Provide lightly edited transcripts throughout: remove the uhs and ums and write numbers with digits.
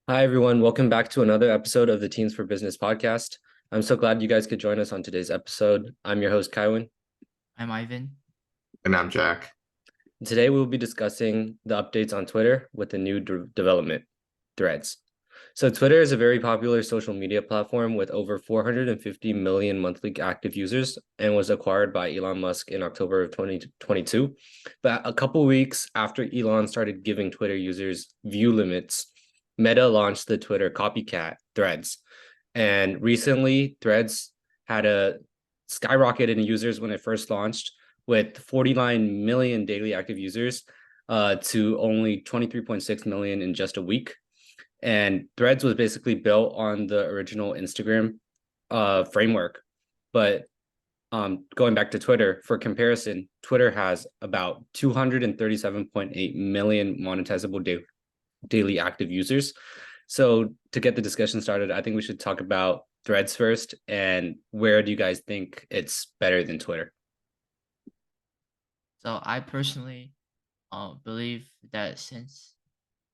Hi, everyone. Welcome back to another episode of the Teens for Business podcast. I'm so glad you guys could join us on today's episode. I'm your host, Kaiwin. I'm Ivan. And I'm Jack. Today, we'll be discussing the updates on Twitter with the new development, Threads. So, Twitter is a very popular social media platform with over 450 million monthly active users and was acquired by Elon Musk in October of 2022. But a couple weeks after Elon started giving Twitter users view limits, Meta launched the Twitter copycat, Threads. And recently, Threads had a skyrocket in users when it first launched, with 49 million daily active users to only 23.6 million in just a week. And Threads was basically built on the original Instagram framework. But going back to Twitter, for comparison, Twitter has about 237.8 million monetizable daily active users. So to get the discussion started, I think we should talk about Threads first. And where do you guys think it's better than Twitter? So I personally believe that since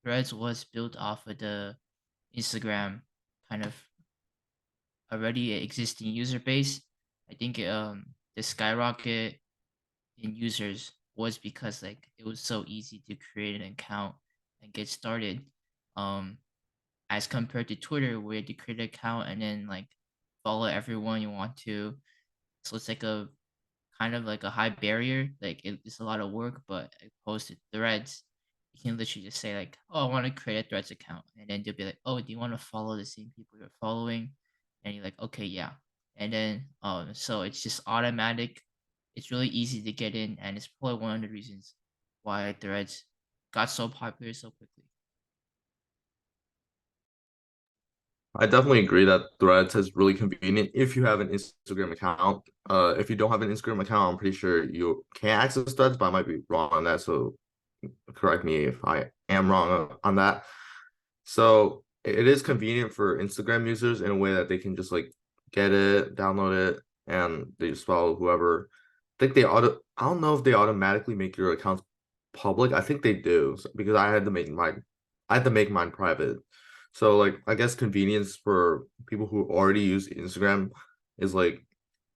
Threads was built off of the Instagram kind of already existing user base, I think the skyrocket in users was because like it was so easy to create an account and get started. Um as compared to Twitter where you have to create an account and then like follow everyone you want to. So it's like a kind of like a high barrier. Like it's a lot of work, but opposed to Threads, you can literally just say like, "Oh, I want to create a Threads account," and then they'll be like, "Oh, do you want to follow the same people you're following?" And you're like, "Okay, yeah." And then so it's just automatic. It's really easy to get in, and it's probably one of the reasons why Threads got so popular so quickly. I definitely agree that Threads is really convenient if you have an Instagram account. If you don't have an Instagram account, I'm pretty sure you can access Threads, but I might be wrong on that. So correct me if I am wrong on that. So it is convenient for Instagram users in a way that they can just like get it, download it, and they just follow whoever. I think I don't know if they automatically make your accounts public. I think they do because I had to make mine private. So like I guess convenience for people who already use Instagram is like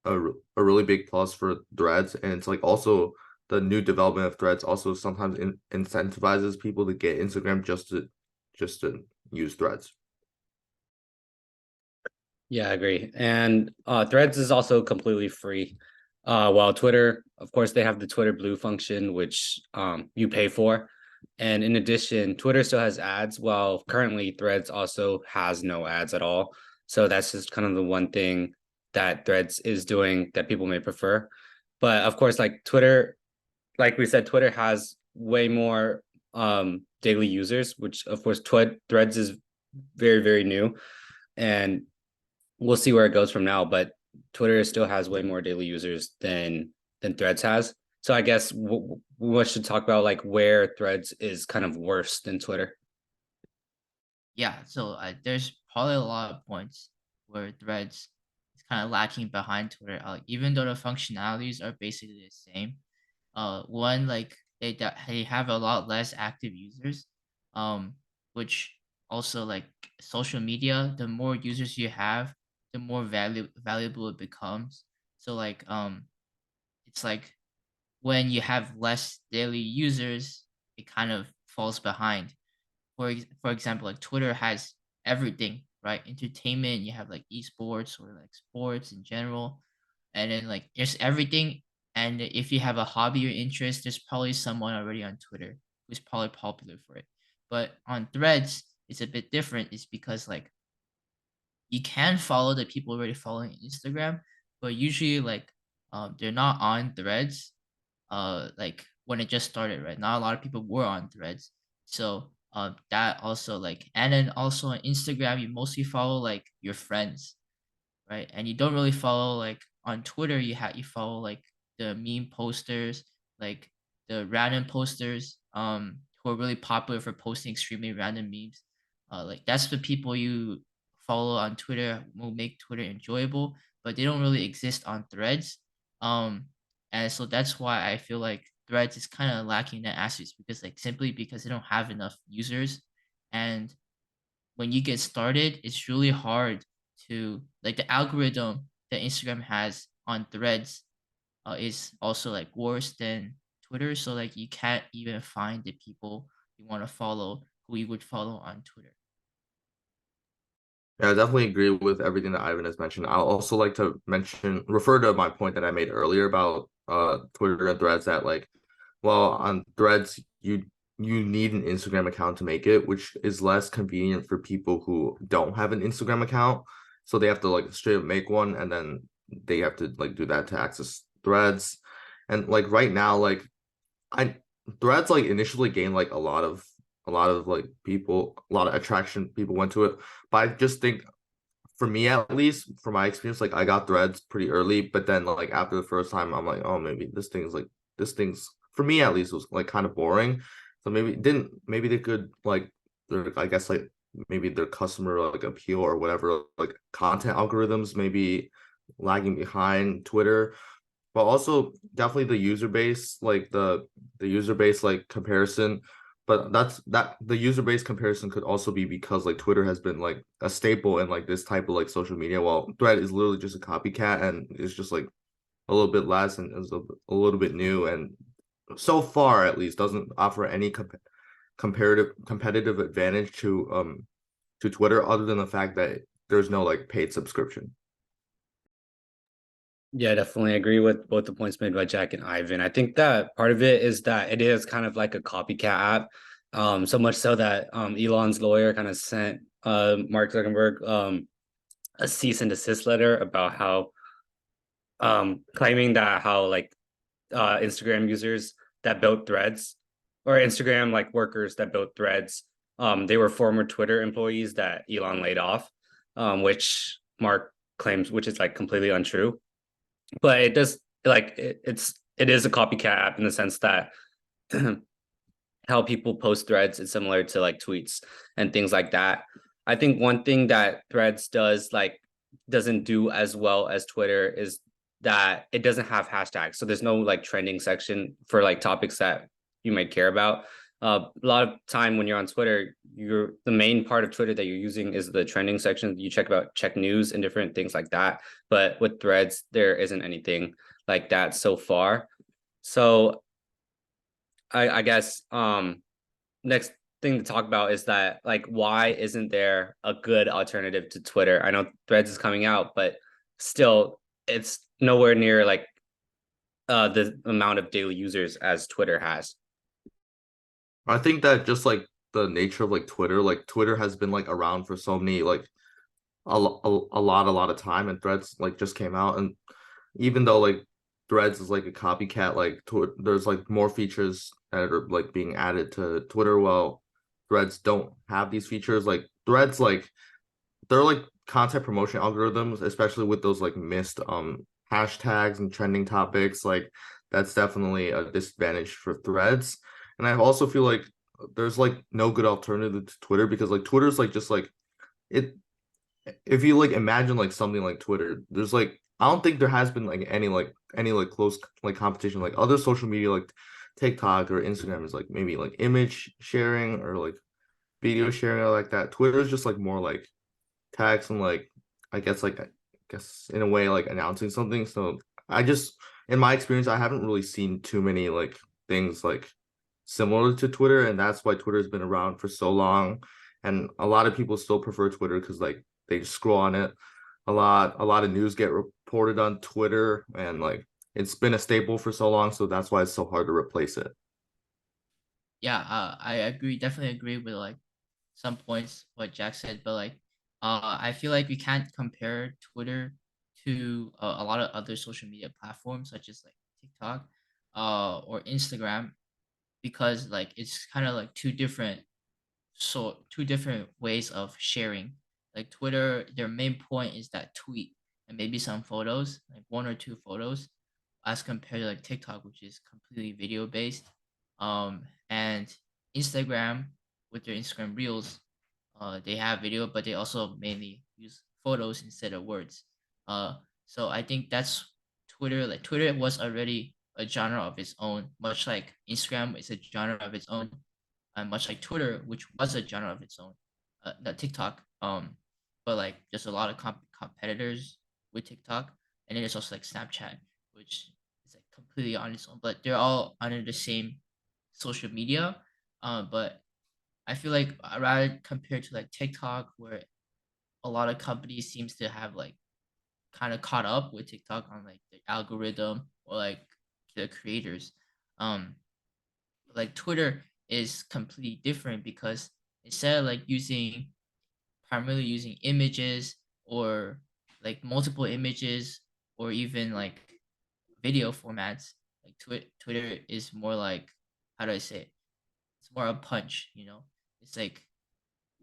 a really big plus for Threads, and it's like also the new development of Threads also sometimes incentivizes people to get Instagram just to use Threads. Yeah, I agree. And Threads is also completely free. While Twitter, of course, they have the Twitter Blue function, which you pay for. And in addition, Twitter still has ads, while currently Threads also has no ads at all. So that's just kind of the one thing that Threads is doing that people may prefer. But of course, like Twitter, like we said, Twitter has way more daily users, which of course Threads is very, very new. And we'll see where it goes from now. But Twitter still has way more daily users than Threads has. So I guess we should talk about like where Threads is kind of worse than Twitter. Yeah, so there's probably a lot of points where Threads is kind of lacking behind Twitter. Even though the functionalities are basically the same, one like they have a lot less active users, which also like social media. The more users you have, the more valuable it becomes. So like it's like when you have less daily users, it kind of falls behind. For example, like Twitter has everything, right? Entertainment, you have like esports or like sports in general, and then like there's everything. And if you have a hobby or interest, there's probably someone already on Twitter who's probably popular for it. But on Threads, it's a bit different. It's because like you can follow the people already following Instagram, but usually like they're not on Threads like when it just started, right? Not a lot of people were on Threads. So that also like, and then also on Instagram you mostly follow like your friends, right? And you don't really follow like on Twitter you follow like the meme posters, like the random posters who are really popular for posting extremely random memes. Like that's the people you follow on Twitter will make Twitter enjoyable, but they don't really exist on Threads. Um and so that's why I feel like Threads is kind of lacking that aspect because like simply because they don't have enough users. And when you get started, it's really hard to like the algorithm that Instagram has on Threads is also like worse than Twitter. So like you can't even find the people you want to follow who you would follow on Twitter. Yeah, I definitely agree with everything that Ivan has mentioned. I'll also like to refer to my point that I made earlier about Twitter and Threads that like, well, on Threads you need an Instagram account to make it, which is less convenient for people who don't have an Instagram account. So they have to like straight up make one and then they have to like do that to access Threads. And like right now, like I Threads like initially gained like a lot of like people, a lot of attraction. People went to it, but I just think for me at least, from my experience, like I got Threads pretty early, but then like after the first time, I'm like, oh, maybe this thing's for me at least was like kind of boring. So maybe they could like I guess like maybe their customer like appeal or whatever like content algorithms maybe lagging behind Twitter, but also definitely the user base, like the user base like comparison. But that the user base comparison could also be because like Twitter has been like a staple in like this type of like social media, while Thread is literally just a copycat and it's just like a little bit less and is a little bit new and so far at least doesn't offer any competitive advantage to Twitter other than the fact that there's no like paid subscription. Yeah, I definitely agree with both the points made by Jack and Ivan. I think that part of it is that it is kind of like a copycat app. So much so that Elon's lawyer kind of sent Mark Zuckerberg a cease and desist letter about how claiming that how like Instagram users that built threads or Instagram like workers that built threads, they were former Twitter employees that Elon laid off, which Mark claims, which is like completely untrue. But it does like it is a copycat app in the sense that how people post threads is similar to like tweets and things like that. I think one thing that Threads doesn't do as well as Twitter is that it doesn't have hashtags. So there's no like trending section for like topics that you might care about. A lot of time when you're on Twitter, the main part of Twitter that you're using is the trending section. You check news and different things like that. But with Threads, there isn't anything like that so far. So I guess next thing to talk about is that like why isn't there a good alternative to Twitter? I know Threads is coming out, but still it's nowhere near like the amount of daily users as Twitter has. I think that just like the nature of like Twitter has been like around for so many like a lot of time, and Threads like just came out, and even though like Threads is like a copycat, like there's like more features that are like being added to Twitter, while Threads don't have these features. Like Threads like they're like content promotion algorithms, especially with those like missed hashtags and trending topics. Like that's definitely a disadvantage for Threads. And I also feel like there's like no good alternative to Twitter because like Twitter's like just like it if you like imagine like something like Twitter, there's like I don't think there has been like any close like competition like other social media like TikTok or Instagram is like maybe like image sharing or like video sharing or like that. Twitter is just like more like text and like I guess in a way like announcing something. So I just in my experience I haven't really seen too many like things like similar to Twitter, and that's why Twitter's been around for so long. And a lot of people still prefer Twitter because like they just scroll on it a lot of news get reported on Twitter, and like it's been a staple for so long, so that's why it's so hard to replace it. Yeah, I agree, definitely agree with like some points what Jack said, but like I feel like we can't compare Twitter to a lot of other social media platforms such as like TikTok or Instagram because like it's kind of like two different ways of sharing. Like Twitter, their main point is that tweet and maybe some photos, like one or two photos, as compared to like TikTok, which is completely video based. And Instagram with their Instagram Reels, they have video, but they also mainly use photos instead of words. So I think that's Twitter. Like Twitter was already a genre of its own, much like Instagram is a genre of its own, and much like Twitter, which was a genre of its own. not TikTok. But like just a lot of competitors with TikTok, and then there's also like Snapchat, which is like completely on its own, but they're all under the same social media. But I feel like rather compared to like TikTok, where a lot of companies seems to have like kind of caught up with TikTok on like the algorithm or like the creators. Um, like Twitter is completely different because instead of like primarily using images or like multiple images or even like video formats, like Twitter is more like, how do I say it? It's more a punch, you know. It's like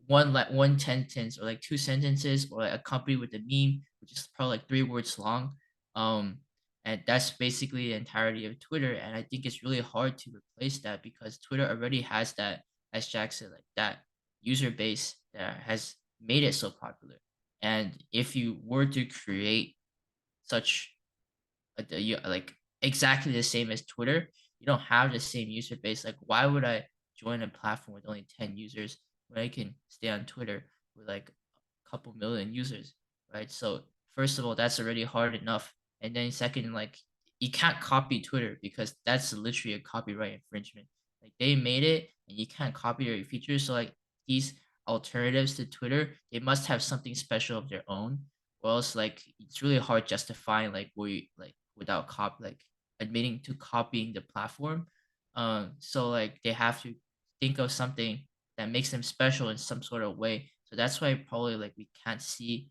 one sentence or like two sentences or like accompanied with a meme, which is probably like 3 words long. Um, and that's basically the entirety of Twitter. And I think it's really hard to replace that because Twitter already has that, as Jack said, like that user base that has made it so popular. And if you were to create such like exactly the same as Twitter, you don't have the same user base. Like, why would I join a platform with only 10 users when I can stay on Twitter with like a couple million users, right? So first of all, that's already hard enough, and then second, like you can't copy Twitter because that's literally a copyright infringement. Like they made it, and you can't copy their features. So like these alternatives to Twitter, they must have something special of their own, or else like it's really hard justifying like we like without like admitting to copying the platform. So like they have to think of something that makes them special in some sort of way. So that's why probably like we can't see,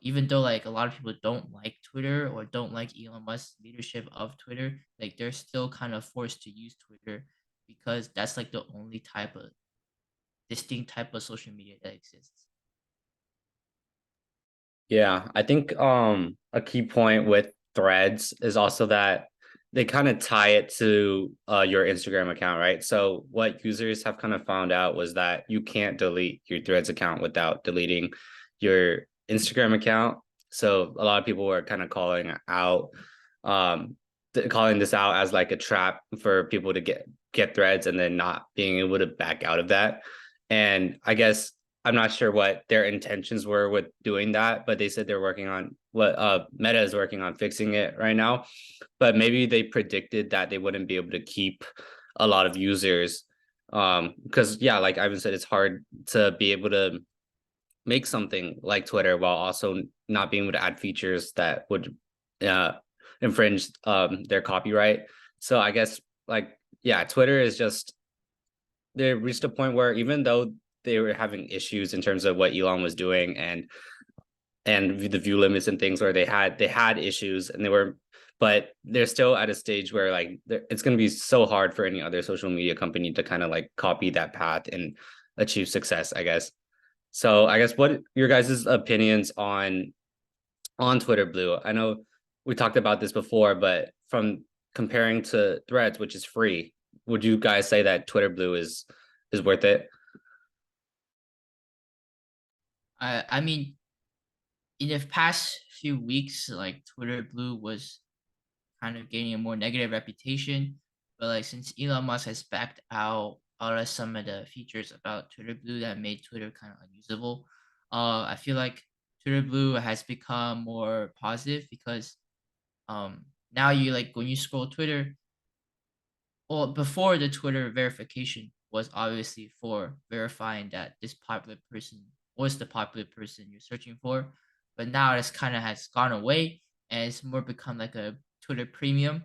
even though like a lot of people don't like Twitter or don't like Elon Musk's leadership of Twitter, like they're still kind of forced to use Twitter because that's like the only type of distinct type of social media that exists. Yeah, I think a key point with threads is also that they kind of tie it to your Instagram account, right? So what users have kind of found out was that you can't delete your threads account without deleting your Instagram account. So a lot of people were kind of um calling this out as like a trap for people to get threads and then not being able to back out of that. And I guess I'm not sure what their intentions were with doing that, but they said they're working on what Meta is working on fixing it right now. But maybe they predicted that they wouldn't be able to keep a lot of users. Because yeah, like Ivan said, it's hard to be able to make something like Twitter while also not being able to add features that would uh infringe their copyright. So I guess like yeah, Twitter is just they reached a point where even though they were having issues in terms of what Elon was doing and the view limits and things where they had issues and they were but they're still at a stage where like it's going to be so hard for any other social media company to kind of like copy that path and achieve success, I guess. So I guess what your guys' opinions on Twitter Blue? I know we talked about this before, but from comparing to Threads, which is free, would you guys say that Twitter Blue is worth it? I mean, in the past few weeks, like Twitter Blue was kind of gaining a more negative reputation. But like since Elon Musk has backed out of some of the features about Twitter Blue that made Twitter kind of unusable, I feel like Twitter Blue has become more positive because now you like when you scroll Twitter, well before the Twitter verification was obviously for verifying that this popular person was the popular person you're searching for, but now it's kind of has gone away and it's more become like a Twitter premium,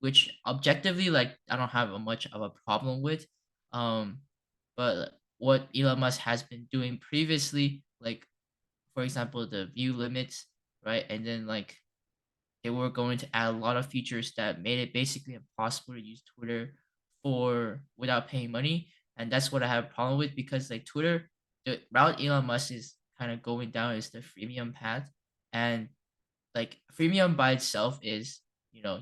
which objectively like I don't have a much of a problem with. Um, but what Elon Musk has been doing previously, like for example the view limits, right, and then like they were going to add a lot of features that made it basically impossible to use Twitter for without paying money. And that's what I have a problem with because like Twitter, the route Elon Musk is kind of going down is the freemium path. And like freemium by itself is,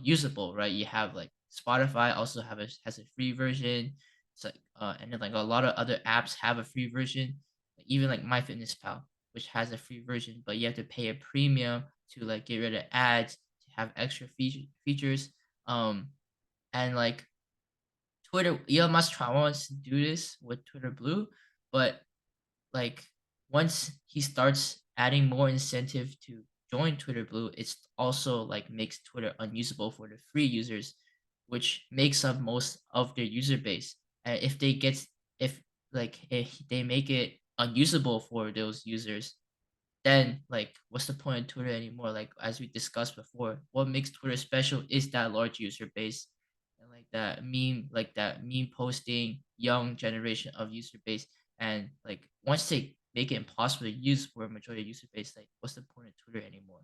usable, right? You have like Spotify also has a free version. It's like and then like a lot of other apps have a free version. Like, even like MyFitnessPal, which has a free version, but you have to pay a premium to like get rid of ads to have extra features. Um and like Twitter, Elon Musk wants to do this with Twitter Blue, but like once he starts adding more incentive to join Twitter Blue, it's also like makes Twitter unusable for the free users, which makes up most of their user base. And if they make it unusable for those users, then like what's the point of Twitter anymore? Like as we discussed before, what makes Twitter special is that large user base and like that meme posting young generation of user base. And like once they make it impossible to use for a majority user base, like what's the point of Twitter anymore?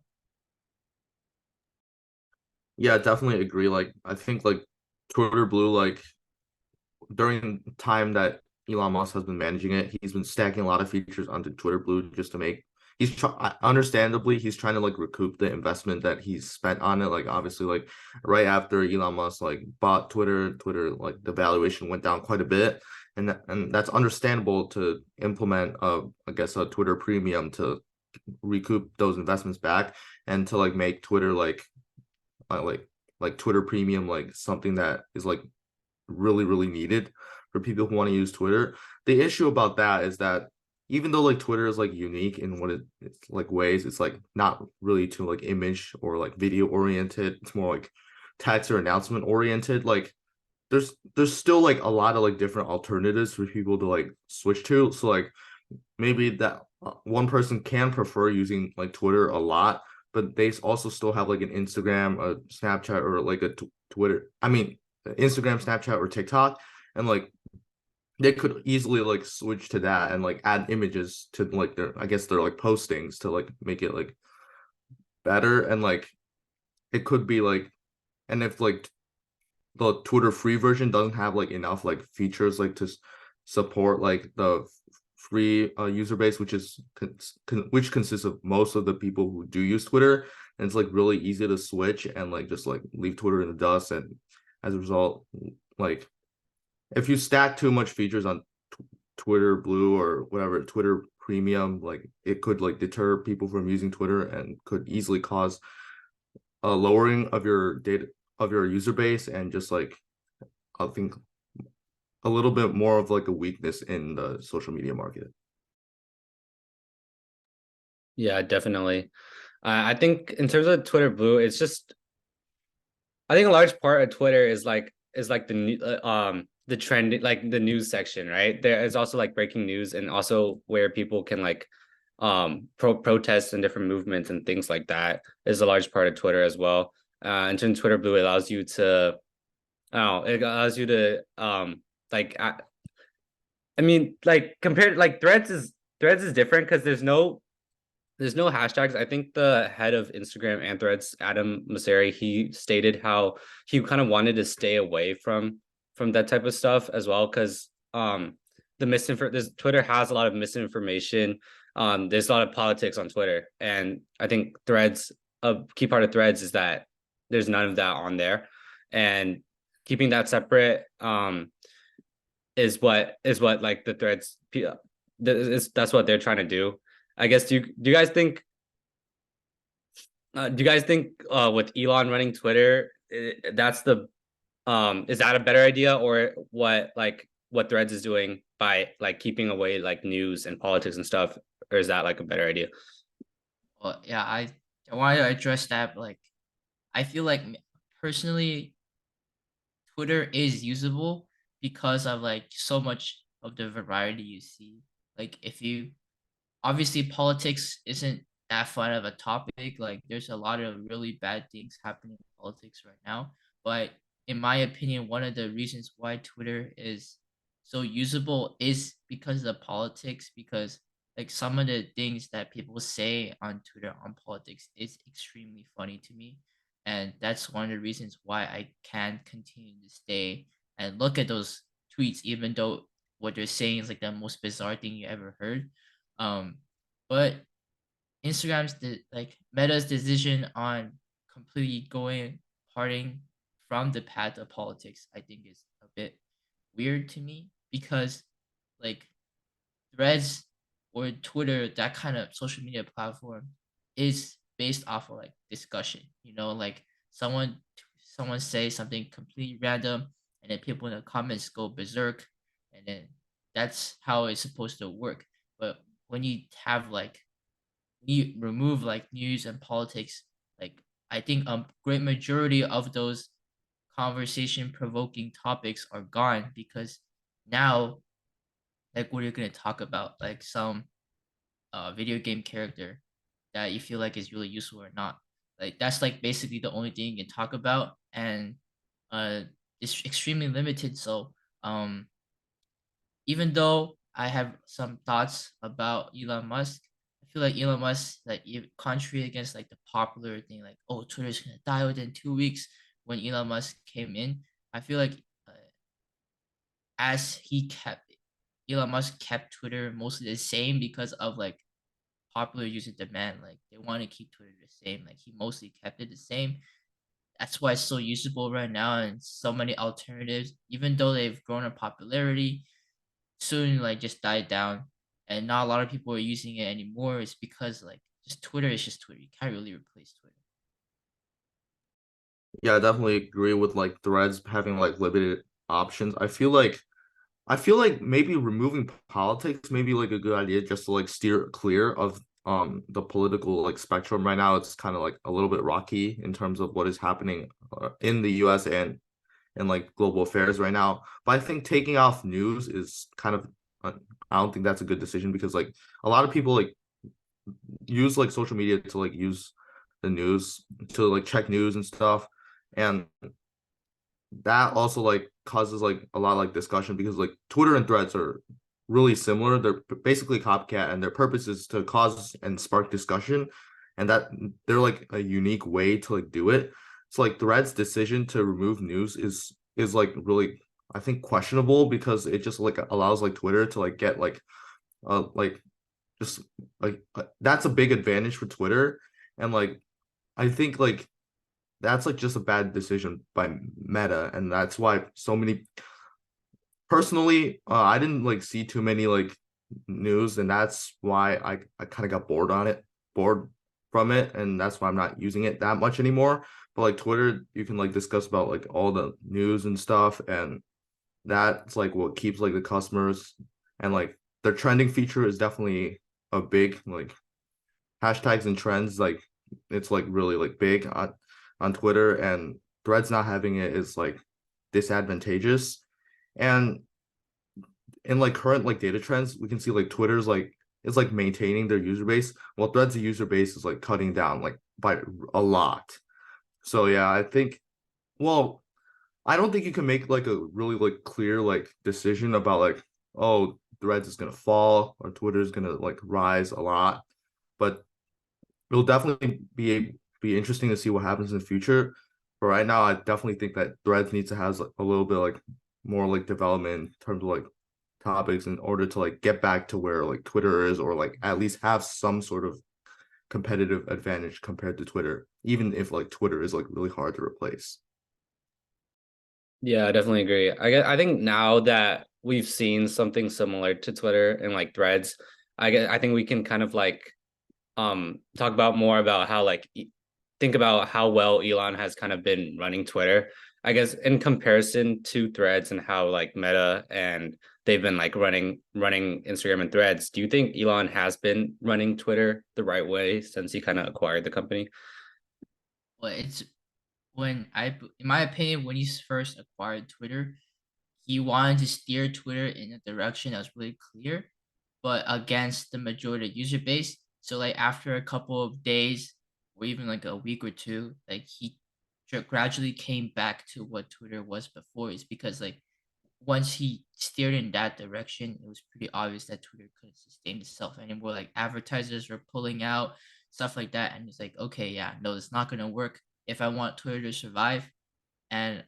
Yeah, definitely agree. Like I think like Twitter Blue, like during the time that Elon Musk has been managing it, he's been stacking a lot of features onto Twitter Blue just to make understandably he's trying to like recoup the investment that he's spent on it. Like obviously like right after Elon Musk like bought Twitter like the valuation went down quite a bit. And that's understandable to implement I guess a Twitter premium to recoup those investments back and to like make Twitter uh, like like Twitter premium like something that is like really needed for people who want to use Twitter. The issue about that is that even though like Twitter is like unique in what it's like ways, it's like not really too like image or like video oriented. It's more like text or announcement oriented. Like there's still like a lot of like different alternatives for people to like switch to. So like maybe that one person can prefer using like Twitter a lot, but they also still have like an Instagram, a Snapchat, or like a Twitter. I mean, Instagram, Snapchat, or TikTok, and like they could easily like switch to that and like add images to like their, I guess, their like postings to like make it like better. And like it could be like, and if like the Twitter free version doesn't have like enough like features like to support like the free user base, which is which consists of most of the people who do use Twitter, and it's like really easy to switch and like just like leave Twitter in the dust. And as a result, like if you stack too much features on Twitter Blue or whatever Twitter Premium, like it could like deter people from using Twitter and could easily cause a lowering of your data of your user base and just like I think a little bit more of like a weakness in the social media market. Yeah, definitely. I think in terms of Twitter Blue, it's just I think a large part of Twitter is like the trend like the news section, right? There is also like breaking news and also where people can like protest and different movements and things like that is a large part of Twitter as well. And in Twitter Blue, it allows you to oh, it allows you to like I mean like compared like Threads is different because there's no hashtags. I think the head of Instagram and Threads, Adam Mosseri, he stated how he kind of wanted to stay away from that type of stuff as well because the misinformation this Twitter has a lot of misinformation. There's a lot of politics on Twitter, and I think Threads a key part of Threads is that there's none of that on there, and keeping that separate is what like the Threads that's what they're trying to do. I guess do you guys think do you guys think with Elon running Twitter, that's the is that a better idea or what Threads is doing by like keeping away like news and politics and stuff, or is that like a better idea? Well, yeah, I wanted to address that. Like, I feel like personally, Twitter is usable because of like so much of the variety you see. Like, if you obviously politics isn't that fun of a topic. Like, there's a lot of really bad things happening in politics right now. But in my opinion, one of the reasons why Twitter is so usable is because of the politics. Because like some of the things that people say on Twitter on politics is extremely funny to me, and that's one of the reasons why I can continue to stay and look at those tweets, even though what they're saying is like the most bizarre thing you ever heard. Um, but like Meta's decision on completely going parting from the path of politics, I think is a bit weird to me because like Threads or Twitter, that kind of social media platform is based off of like discussion. You know, like someone say something completely random, and then people in the comments go berserk, and then that's how it's supposed to work. But when you have like you remove like news and politics, like I think a great majority of those conversation provoking topics are gone because now like what are you gonna talk about? Like some video game character that you feel like is really useful or not. Like that's like basically the only thing you can talk about, and uh it's extremely limited. So even though I have some thoughts about Elon Musk, I feel like Elon Musk, like contrary against like the popular thing, like oh Twitter's gonna die within 2 weeks when Elon Musk came in. I feel like as he kept Elon Musk kept Twitter mostly the same because of like popular user demand. Like they want to keep Twitter the same. Like he mostly kept it the same. That's why it's so usable right now and so many alternatives, even though they've grown in popularity, soon like just died down and not a lot of people are using it anymore. It's because like just Twitter is just Twitter. You can't really replace Twitter. Yeah, I definitely agree with like Threads having like limited options. I feel like maybe removing politics may be like a good idea just to like steer clear of the political like spectrum. Right now it's kind of like a little bit rocky in terms of what is happening in the US and like global affairs right now. But I think taking off news is kind of I don't think that's a good decision because like a lot of people like use like social media to like use the news to like check news and stuff. And that also like causes like a lot of like discussion because like Twitter and Threads are really similar. They're basically copycat, and their purpose is to cause and spark discussion, and that they're like a unique way to like do it. So like Threads' decision to remove news is like really I think questionable because it just like allows like Twitter to like get like just like that's a big advantage for Twitter, and like I think like that's like just a bad decision by Meta, and that's why so many. Personally, I didn't like see too many like news, and that's why I kind of got bored from it, and that's why I'm not using it that much anymore. But like Twitter, you can like discuss about like all the news and stuff, and that's like what keeps like the customers, and like their trending feature is definitely a big like hashtags and trends, like it's like really like big on Twitter, and Threads not having it is like disadvantageous. And in like current like data trends, we can see like Twitter's like is like maintaining their user base, while Threads' user base is like cutting down like by a lot. So yeah, I think well, I don't think you can make like a really like clear like decision about like oh Threads is gonna fall or Twitter is gonna like rise a lot, but it'll definitely be interesting to see what happens in the future. But right now, I definitely think that Threads needs to have like, a little bit like more like development in terms of like topics in order to like get back to where like Twitter is, or like at least have some sort of competitive advantage compared to Twitter, even if like Twitter is like really hard to replace. Yeah, I definitely agree. I think now that we've seen something similar to Twitter and like Threads, I think we can kind of like talk about more about how like think about how well Elon has kind of been running Twitter. I guess in comparison to Threads and how like Meta and they've been like running Instagram and Threads, do you think Elon has been running Twitter the right way since he kind of acquired the company? But it's in my opinion, when he first acquired Twitter, he wanted to steer Twitter in a direction that was really clear, but against the majority of user base. So like after a couple of days or even like a week or two, like he gradually came back to what Twitter was before. Is because like once he steered in that direction, it was pretty obvious that Twitter couldn't sustain itself anymore. Like advertisers were pulling out, stuff like that. And it's like, okay, yeah, no, it's not gonna work if I want Twitter to survive. And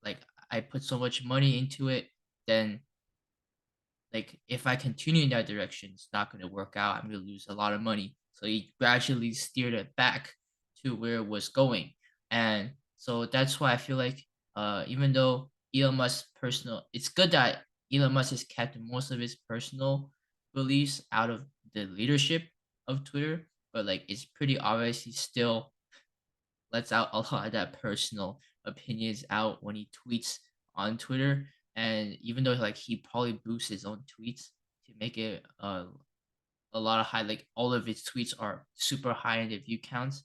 like I put so much money into it, then like if I continue in that direction, it's not gonna work out. I'm gonna lose a lot of money. So he gradually steered it back to where it was going. And so that's why I feel like even though Elon Musk's personal it's good that Elon Musk has kept most of his personal beliefs out of the leadership of Twitter, but like it's pretty obvious he still lets out a lot of that personal opinions out when he tweets on Twitter. And even though like he probably boosts his own tweets to make it a lot of high, like all of his tweets are super high in the view counts.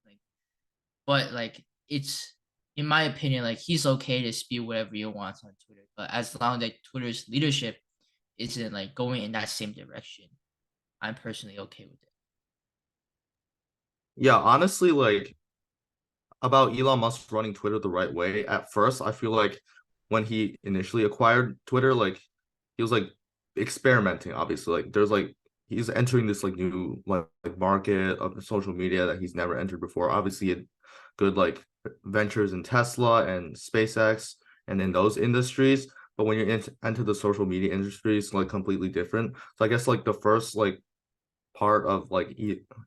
Like, but like it's in my opinion, like he's okay to spew whatever he wants on Twitter, but as long as Twitter's leadership isn't like going in that same direction, I'm personally okay with it. Yeah, honestly, like about Elon Musk running Twitter the right way. At first, I feel like when he initially acquired Twitter, like he was like experimenting, obviously. Like there's like he's entering this like new like market of social media that he's never entered before. Obviously, he had good like ventures in Tesla and SpaceX and in those industries. But when you're into the social media industry, it's like completely different. So I guess like the first like part of like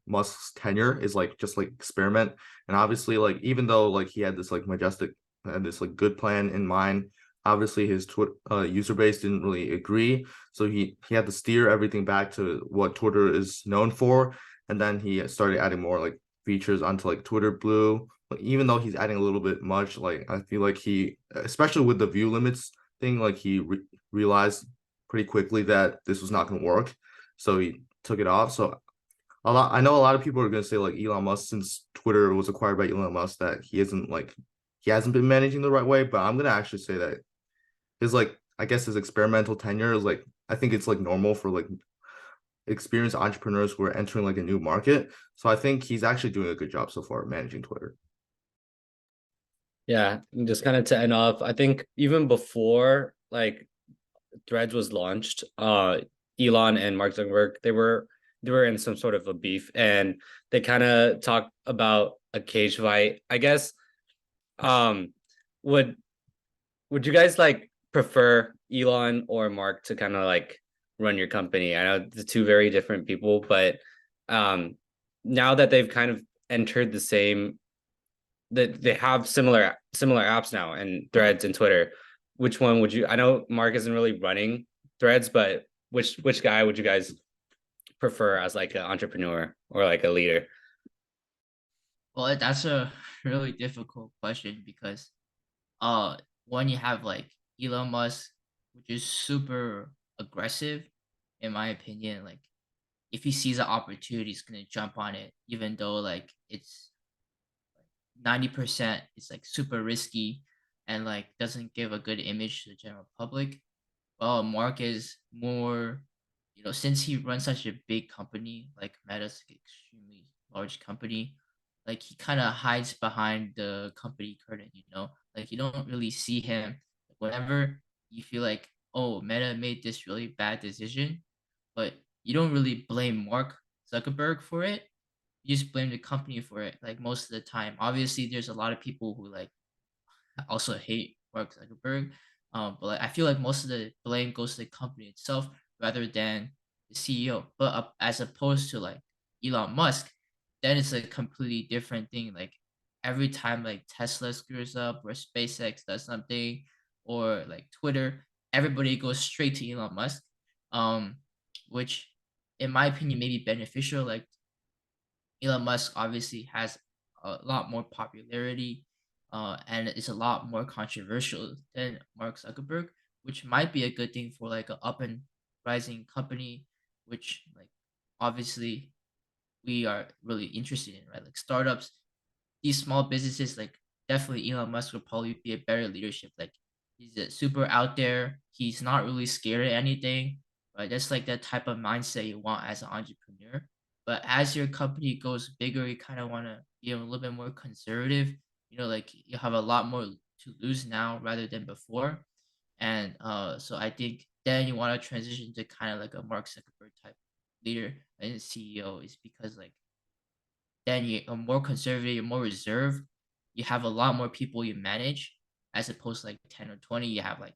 Musk's tenure is like just like experiment. And obviously, like even though like he had this like majestic and this like good plan in mind, obviously his user base didn't really agree. So he had to steer everything back to what Twitter is known for, and then he started adding more like features onto like Twitter Blue. Like, even though he's adding a little bit much, like I feel like he, especially with the view limits thing, like he realized pretty quickly that this was not going to work. So he took it off. So I know a lot of people are gonna say like Elon Musk, since Twitter was acquired by Elon Musk, that he hasn't been managing the right way. But I'm gonna actually say that his like I guess his experimental tenure is like I think it's like normal for like experienced entrepreneurs who are entering like a new market. So I think he's actually doing a good job so far managing Twitter. Yeah, and just kind of to end off, I think even before like Threads was launched, Elon and Mark Zuckerberg, they were in some sort of a beef, and they kind of talked about a cage fight. I guess um would would you guys like prefer Elon or Mark to kind of like run your company? I know the two very different people, but um now that they've kind of entered the same, that they have similar apps now, and Threads and Twitter. Which one would you? I know Mark isn't really running Threads, but which guy would you guys prefer as like an entrepreneur or like a leader? Well, that's a really difficult question because uh one you have like Elon Musk, which is super aggressive, in my opinion. Like if he sees an opportunity, he's gonna jump on it, even though like it's 90% it's like super risky and like doesn't give a good image to the general public. Well, Mark is more, since he runs such a big company, like Meta's like extremely large company, like he kind of hides behind the company curtain, like you don't really see him whenever you feel like, oh, Meta made this really bad decision, but you don't really blame Mark Zuckerberg for it. You just blame the company for it, like most of the time. Obviously, there's a lot of people who like also hate Mark Zuckerberg. But like, I feel like most of the blame goes to the company itself rather than the CEO. But as opposed to like Elon Musk, then it's a completely different thing. Like every time like Tesla screws up or SpaceX does something or like Twitter, everybody goes straight to Elon Musk. Um, which in my opinion may be beneficial. Like Elon Musk obviously has a lot more popularity, and is a lot more controversial than Mark Zuckerberg, which might be a good thing for like an up and rising company, which like obviously we are really interested in, right? Like startups, these small businesses, like definitely Elon Musk would probably be a better leadership. Like he's super out there. He's not really scared of anything, right? That's like that type of mindset you want as an entrepreneur. But as your company goes bigger, you kind of want to be a little bit more conservative. Like you have a lot more to lose now rather than before. And so I think then you want to transition to kind of like a Mark Zuckerberg type leader and CEO is because like then you're more conservative, you're more reserved. You have a lot more people you manage, as opposed to like 10 or 20, you have like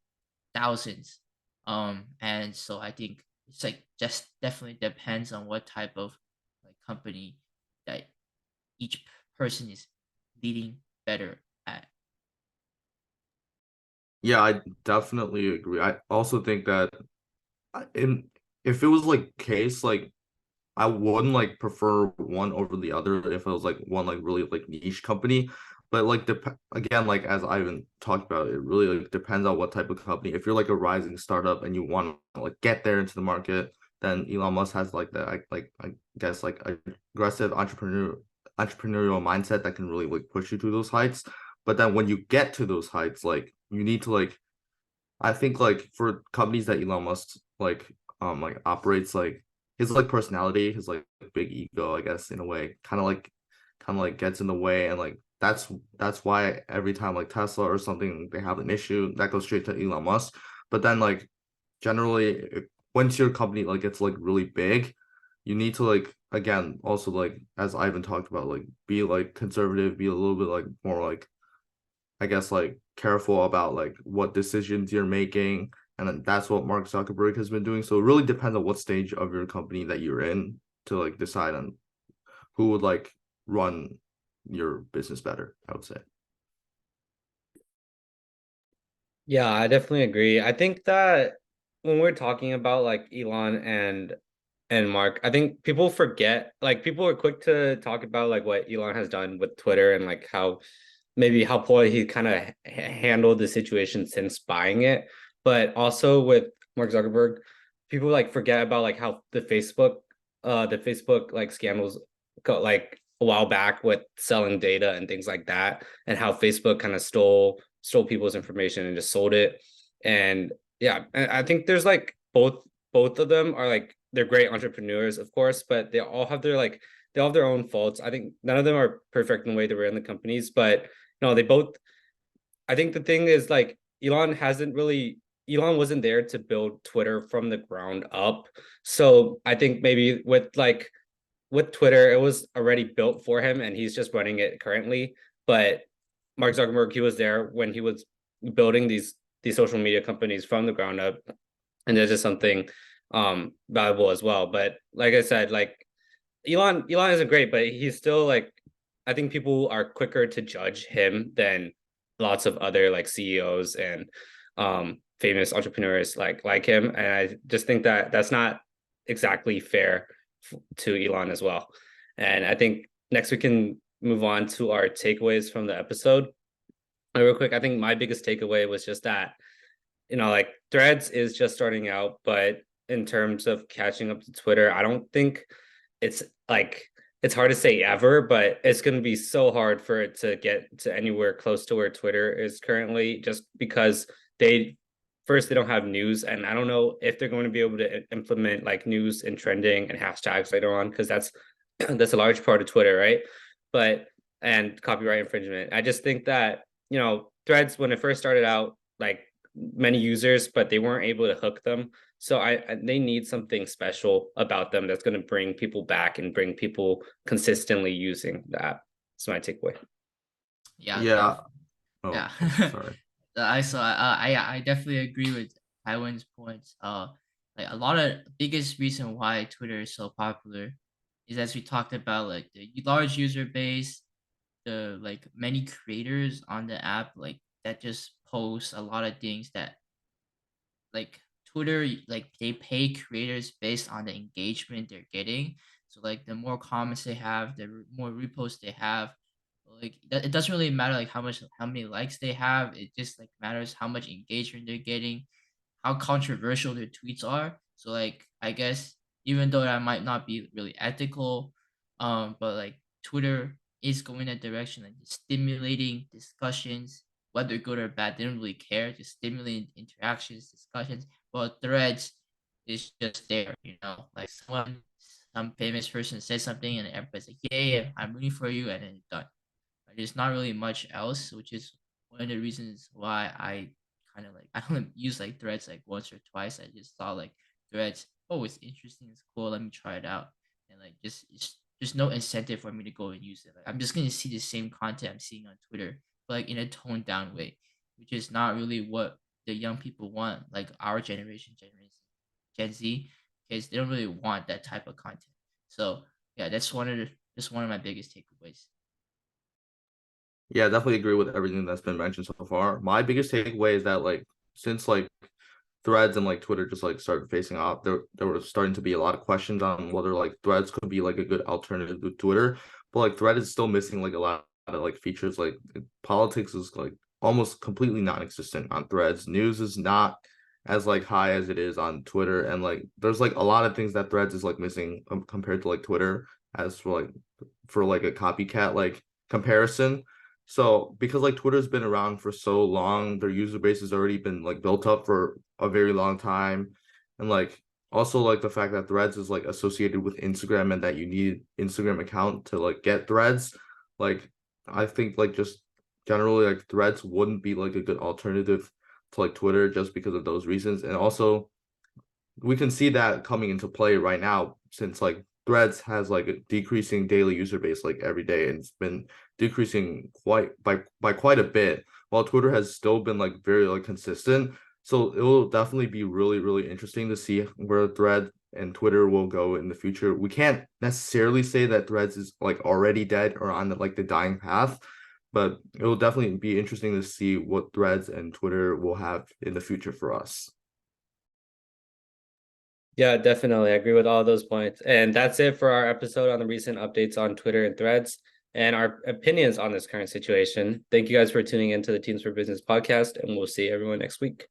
thousands. And so I think it's like just definitely depends on what type of like company that each person is leading better at. Yeah, I definitely agree. I also think that in if it was like case like I wouldn't like prefer one over the other if it was like one like really like niche company. But like again, like as Ivan talked about, it really like depends on what type of company. If you're like a rising startup and you want to like get there into the market, then Elon Musk has like I guess like aggressive entrepreneurial mindset that can really like push you to those heights. But then when you get to those heights, like you need to like I think like for companies that Elon Musk like operates, like his like personality, his like big ego, I guess in a way, kind of like gets in the way, and like that's why every time like Tesla or something they have an issue that goes straight to Elon Musk. But then like generally once your company like gets like really big, you need to like again also like as Ivan talked about, like be like conservative, be a little bit like more like I guess like careful about like what decisions you're making. And then that's what Mark Zuckerberg has been doing. So it really depends on what stage of your company that you're in to like decide on who would like run your business better, I would say. Yeah, I definitely agree. I think that when we're talking about like Elon and Mark, I think people forget, like people are quick to talk about like what Elon has done with Twitter and like how maybe how poorly he kind of handled the situation since buying it. But also with Mark Zuckerberg, people like forget about like how the Facebook like scandals got like a while back with selling data and things like that, and how Facebook kind of stole people's information and just sold it. And yeah, I think there's like both of them are like they're great entrepreneurs, of course, but they all have their own faults. I think none of them are perfect in the way they were in the companies, but no, they both. I think the thing is like Elon wasn't there to build Twitter from the ground up. So I think maybe with Twitter, it was already built for him and he's just running it currently. But Mark Zuckerberg, he was there when he was building these social media companies from the ground up. And there's just something valuable as well. But like I said, like Elon isn't great, but he's still like I think people are quicker to judge him than lots of other like CEOs and famous entrepreneurs like him. And I just think that that's not exactly fair to Elon as well. And I think next we can move on to our takeaways from the episode. Real quick, I think my biggest takeaway was just that like Threads is just starting out, but in terms of catching up to Twitter, I don't think it's like it's hard to say ever, but it's going to be so hard for it to get to anywhere close to where Twitter is currently, just because they first they don't have news, and I don't know if they're going to be able to implement like news and trending and hashtags later on, because that's that's a large part of Twitter, right? But and copyright infringement. I just think that Threads when it first started out, like many users, but they weren't able to hook them. So they need something special about them that's going to bring people back and bring people consistently using that. That's my takeaway. Yeah, Yeah. Oh, yeah. sorry. I definitely agree with Taiwan's points. Like a lot of biggest reason why Twitter is so popular is as we talked about, like the large user base, the like many creators on the app, like that just post a lot of things that like Twitter, like they pay creators based on the engagement they're getting. So like the more comments they have, the more reposts they have. Like it doesn't really matter like how many likes they have. It just like matters how much engagement they're getting, how controversial their tweets are. So like I guess even though that might not be really ethical, but like Twitter is going that direction, like just stimulating discussions, whether good or bad, they don't really care. Just stimulating interactions, discussions. But Threads is just there, like some famous person says something and everybody's like, yeah, I'm rooting for you, and then it's done. There's not really much else, which is one of the reasons why I kind of like I only use like Threads like once or twice. I just saw like Threads, oh, it's interesting, it's cool, let me try it out, and like just it's there's no incentive for me to go and use it. Like I'm just gonna see the same content I'm seeing on Twitter, but like in a toned down way, which is not really what the young people want, like our generation, Gen Z, because they don't really want that type of content. So yeah, that's one of my biggest takeaways. Yeah, definitely agree with everything that's been mentioned so far. My biggest takeaway is that like since like Threads and like Twitter just like started facing off, there were starting to be a lot of questions on whether like Threads could be like a good alternative to Twitter. But like Thread is still missing like a lot of like features. Like politics is like almost completely non-existent on Threads. News is not as like high as it is on Twitter, and like there's like a lot of things that Threads is like missing compared to like Twitter as for like a copycat like comparison. So because like Twitter's been around for so long, their user base has already been like built up for a very long time, and like also like the fact that Threads is like associated with Instagram and that you need Instagram account to like get Threads, like I think like just generally like Threads wouldn't be like a good alternative to like Twitter just because of those reasons. And also we can see that coming into play right now since like Threads has like a decreasing daily user base like every day, and it's been decreasing quite by quite a bit, while Twitter has still been like very like consistent. So it will definitely be really interesting to see where Thread and Twitter will go in the future. We can't necessarily say that Threads is like already dead or on the, like the dying path, but it will definitely be interesting to see what Threads and Twitter will have in the future for us. Yeah, definitely. I agree with all those points. And that's it for our episode on the recent updates on Twitter and Threads and our opinions on this current situation. Thank you guys for tuning into the Teams for Business podcast, and we'll see everyone next week.